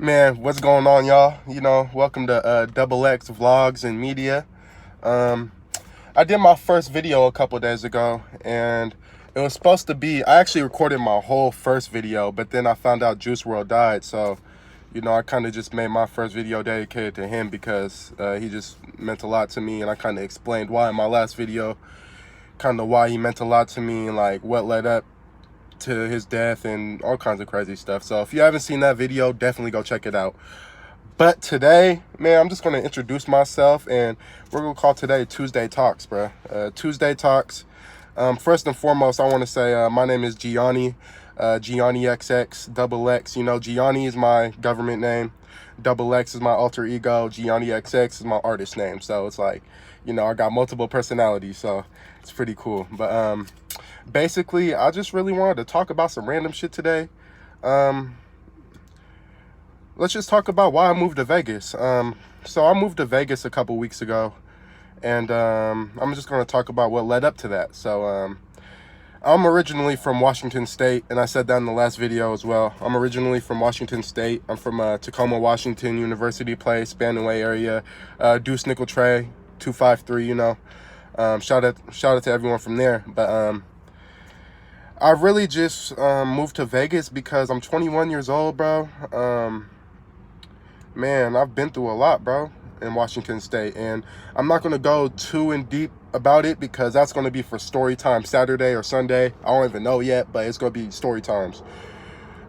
Man, what's going on, y'all? Welcome to Double X Vlogs and Media. Um, I did my first video a couple days ago, and it was supposed to be, I actually recorded my whole first video, but then I found out Juice WRLD died, so, I kind of just made my first video dedicated to him because he just meant a lot to me, and I kind of explained why in my last video, kind of why he meant a lot to me, and like what led up to his death and all kinds of crazy stuff. So if you haven't seen that video, definitely go check it out. But today, man, I'm just going to introduce myself, and we're going to call today Tuesday Talks, bro. Tuesday Talks. First and foremost, I want to say my name is Gianni, Gianni XX, double X. Gianni is my government name. Double X is my alter ego. Gianni XX is my artist name. So it's like, I got multiple personalities, so it's pretty cool. But basically, I just really wanted to talk about some random shit today. Let's just talk about why I moved to Vegas. So I moved to Vegas a couple weeks ago, and I'm just going to talk about what led up to that. So I'm originally from Washington State, and I said that in the last video as well. I'm originally from Washington State. I'm from Tacoma, Washington, University Place, Banaway area, Deuce Nickel Trey, 253, shout out to everyone from there. But I really just moved to Vegas because I'm 21 years old, bro. Man, I've been through a lot, bro, in Washington State, and I'm not going to go too in deep about it because that's going to be for story time Saturday or Sunday. I don't even know yet, but it's going to be story times.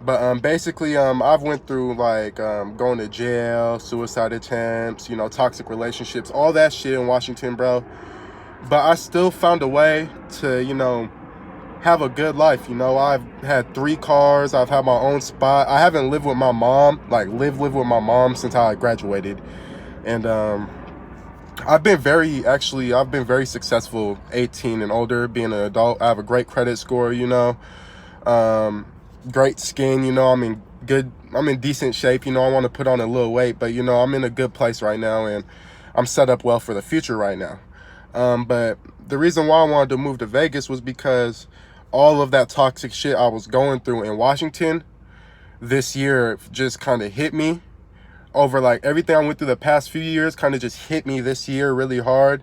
But basically, I've went through like going to jail, suicide attempts, toxic relationships, all that shit in Washington, bro. But I still found a way to, have a good life. I've had 3 cars. I've had my own spot. I haven't lived with my mom, like live with my mom since I graduated. And I've been very successful 18 and older, being an adult. I have a great credit score, great skin, I'm in decent shape. I want to put on a little weight, but I'm in a good place right now, and I'm set up well for the future right now. But the reason why I wanted to move to Vegas was because all of that toxic shit I was going through in Washington this year just kind of hit me over, like everything I went through the past few years kind of just hit me this year really hard.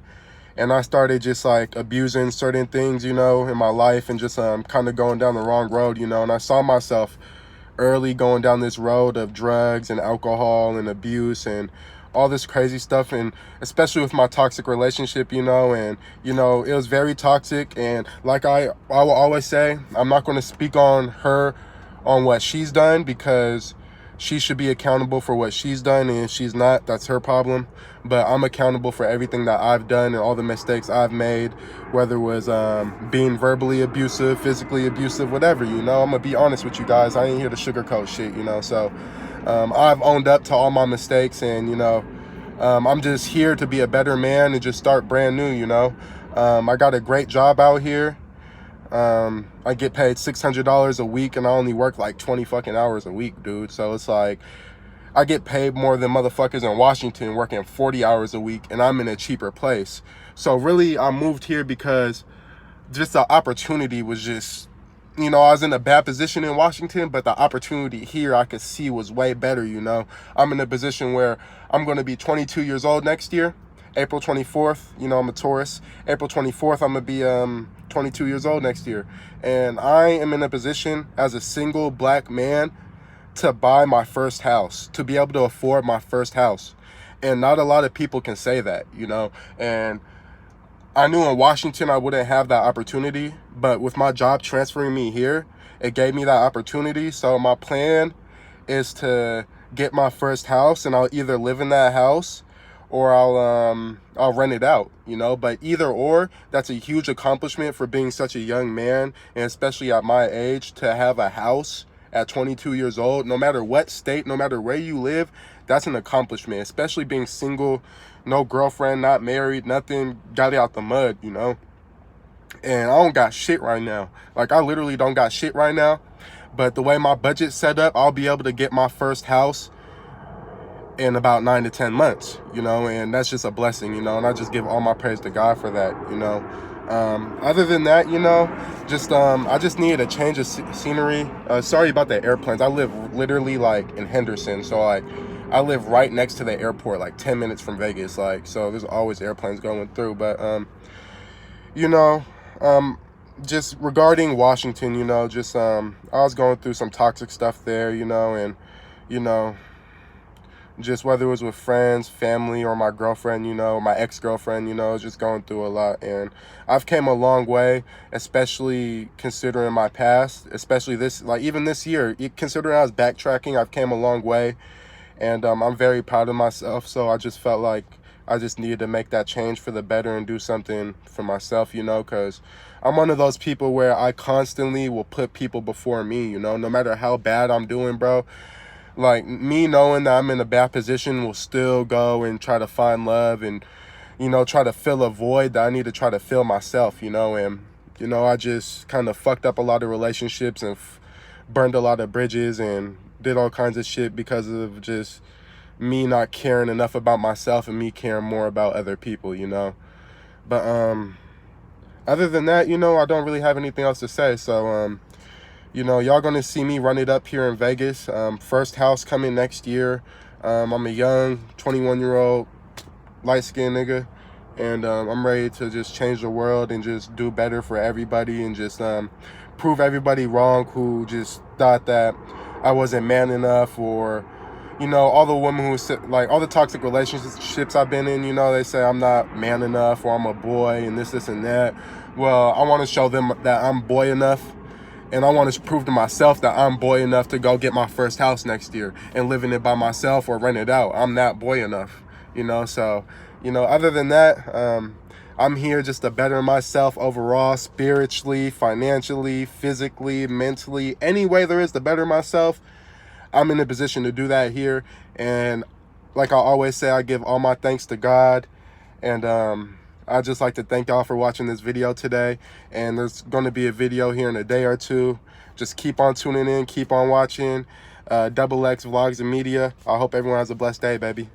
And I started just like abusing certain things, in my life, and just kind of going down the wrong road, and I saw myself early going down this road of drugs and alcohol and abuse and all this crazy stuff, and especially with my toxic relationship, and it was very toxic. And like I will always say, I'm not going to speak on her on what she's done, because she should be accountable for what she's done, and if she's not, that's her problem. But I'm accountable for everything that I've done and all the mistakes I've made, whether it was being verbally abusive, physically abusive, whatever. I'm gonna be honest with you guys. I ain't here to sugarcoat shit, so I've owned up to all my mistakes, and I'm just here to be a better man and just start brand new. I got a great job out here. I get paid $600 a week, and I only work like 20 fucking hours a week, dude. So it's like I get paid more than motherfuckers in Washington working 40 hours a week, and I'm in a cheaper place. So really, I moved here because just the opportunity was just, I was in a bad position in Washington, but the opportunity here I could see was way better. I'm in a position where I'm going to be 22 years old next year, April 24th. I'm a Taurus. April 24th, I'm going to be 22 years old next year. And I am in a position as a single black man to buy my first house, to be able to afford my first house. And not a lot of people can say that, and I knew in Washington I wouldn't have that opportunity, but with my job transferring me here, it gave me that opportunity. So my plan is to get my first house, and I'll either live in that house or I'll rent it out, but either or, that's a huge accomplishment for being such a young man, and especially at my age, to have a house at 22 years old, no matter what state, no matter where you live. That's an accomplishment, especially being single, no girlfriend, not married, nothing, got it out the mud, and I don't got shit right now. Like, I literally don't got shit right now, but the way my budget's set up, I'll be able to get my first house in about 9 to 10 months, and that's just a blessing, and I just give all my praise to God for that. Other than that, you know, just I just needed a change of scenery. Sorry about the airplanes. I live literally like in Henderson, so like I live right next to the airport, like 10 minutes from Vegas. Like, so there's always airplanes going through. But you know, just regarding Washington, you know, just I was going through some toxic stuff there, you know, and you know, just whether it was with friends, family, or my girlfriend, you know, my ex-girlfriend, you know, just going through a lot. And I've came a long way, especially considering my past, especially this, like even this year, considering I was backtracking, I've came a long way. And I'm very proud of myself. So I just felt like I just needed to make that change for the better and do something for myself, you know, because I'm one of those people where I constantly will put people before me, you know, no matter how bad I'm doing, bro. Like, me knowing that I'm in a bad position will still go and try to find love and, you know, try to fill a void that I need to try to fill myself, you know. And, you know, I just kind of fucked up a lot of relationships and burned a lot of bridges and did all kinds of shit because of just me not caring enough about myself and me caring more about other people, you know. But other than that, you know, I don't really have anything else to say. So you know, y'all gonna see me run it up here in Vegas. First house coming next year. I'm a young 21-year-old light-skinned nigga, and I'm ready to just change the world and just do better for everybody and just prove everybody wrong who just thought that I wasn't man enough, or, you know, all the women who like all the toxic relationships I've been in, you know, they say I'm not man enough or I'm a boy and this and that. Well, I want to show them that I'm boy enough. And I want to prove to myself that I'm boy enough to go get my first house next year and live in it by myself or rent it out. I'm not boy enough, you know. So, you know, other than that, I'm here just to better myself overall, spiritually, financially, physically, mentally, any way there is to better myself. I'm in a position to do that here. And like I always say, I give all my thanks to God. And I'd just like to thank y'all for watching this video today. And there's going to be a video here in a day or two. Just keep on tuning in, keep on watching. Double X Vlogs and Media. I hope everyone has a blessed day, baby.